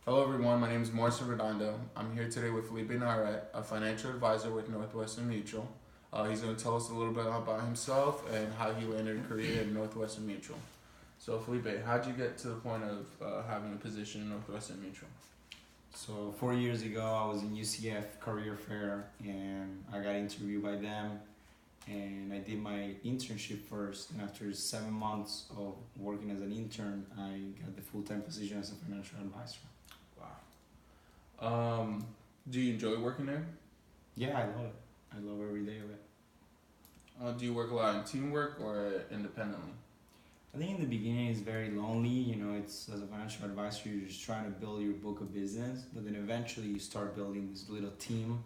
Hello everyone, my name is Morrison Redondo. I'm here today with Felipe Navarrete, a financial advisor with Northwestern Mutual. He's going to tell us a little bit about himself and how he landed a career in Northwestern Mutual. So Felipe, how'd you get to the point of having a position in Northwestern Mutual? So 4 years ago, I was in UCF Career Fair, and I got interviewed by them, and I did my internship first. And after 7 months of working as an intern, I got the full-time position as a financial advisor. Wow. Do you enjoy working there? Yeah, I love it. I love every day of it. Do you work a lot in teamwork or independently? I think in the beginning it's very lonely. It's as a financial advisor, you're just trying to build your book of business, but then eventually you start building this little team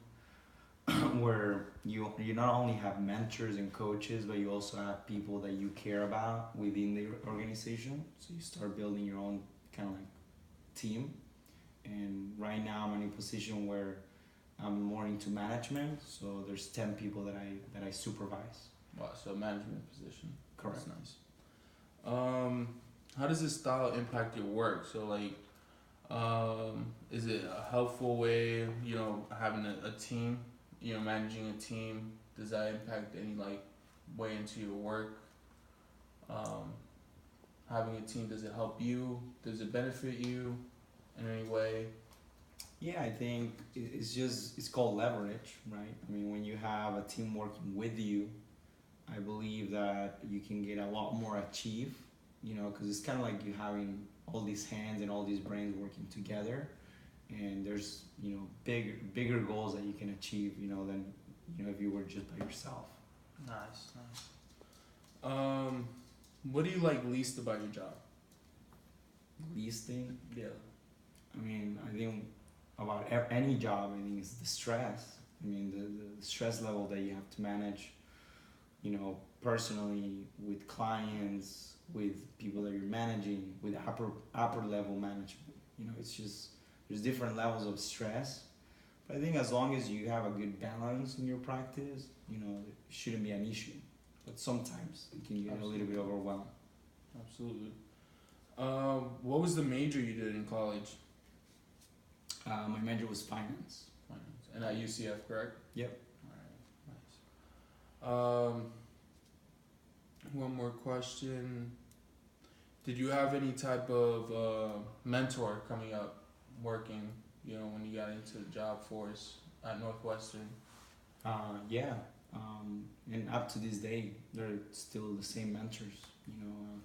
where you not only have mentors and coaches, but you also have people that you care about within the organization. So you start building your own kind of like team. And right now I'm in a position where I'm more into management. So there's 10 people that I supervise. Wow, so management position. Correct. That's nice. How does this style impact your work? So is it a helpful way, having a team, managing a team? Does that impact any way into your work? Having a team, does it help you? Does it benefit you in any way? Yeah, I think it's called leverage, right? I mean, when you have a team working with you, I believe that you can get a lot more achieved, because it's kind of like you having all these hands and all these brains working together, and there's bigger goals that you can achieve, than if you were just by yourself. Nice, nice. What do you like least about your job? Least thing, Yeah. I mean, I think about any job, I think it's the stress. I mean, the stress level that you have to manage, personally with clients, with people that you're managing, with upper level management. It's just there's different levels of stress. But I think as long as you have a good balance in your practice, it shouldn't be an issue. But sometimes it can get a little bit overwhelmed. Absolutely. What was the major you did in college? My major was finance. Finance. And at UCF, correct? Yep. Alright, nice. One more question. Did you have any type of mentor coming up, working, when you got into the job force at Northwestern? Yeah. And up to this day, they're still the same mentors.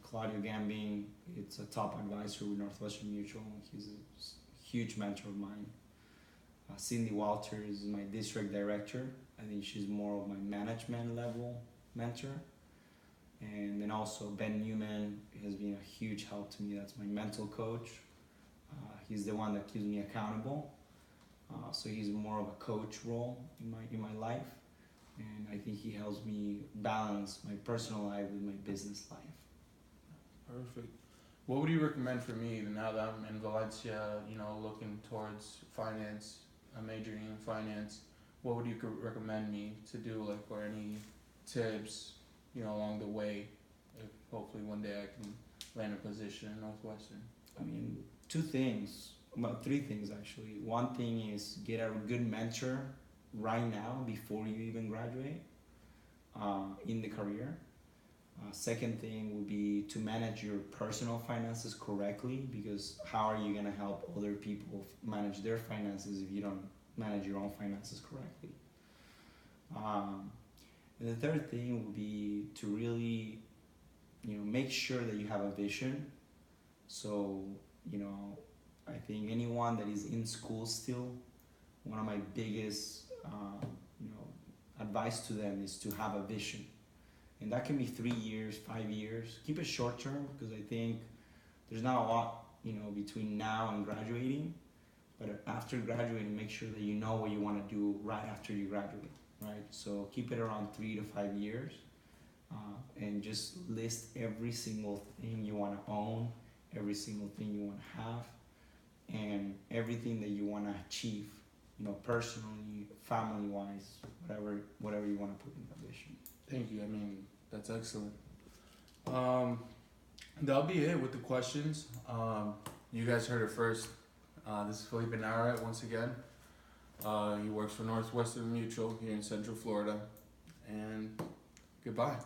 Claudio Gambing, it's a top advisor with Northwestern Mutual. He's a huge mentor of mine. Cindy Walters is my district director. I think she's more of my management level mentor. And then also Ben Newman has been a huge help to me. That's my mental coach. He's the one that keeps me accountable. So he's more of a coach role in my life. And I think he helps me balance my personal life with my business life. Perfect. What would you recommend for me now that I'm in Valencia, looking towards finance, majoring in finance? What would you recommend me to do, or any tips, along the way, if hopefully one day I can land a position in Northwestern? I mean, three things actually. One thing is get a good mentor right now before you even graduate in the career. Second thing would be to manage your personal finances correctly, because how are you going to help other people manage their finances if you don't manage your own finances correctly? And the third thing would be to really, make sure that you have a vision. So, I think anyone that is in school still, one of my biggest, advice to them is to have a vision. And that can be 3 years, 5 years. Keep it short term, because I think there's not a lot, between now and graduating. But after graduating, make sure that you know what you want to do right after you graduate, right? So keep it around 3 to 5 years, and just list every single thing you want to own, every single thing you want to have, and everything that you want to achieve, personally, family-wise, whatever you want to put in that vision. Thank you. I mean, that's excellent. That'll be it with the questions. You guys heard it first. This is Felipe Navarrete once again. He works for Northwestern Mutual here in Central Florida. And goodbye.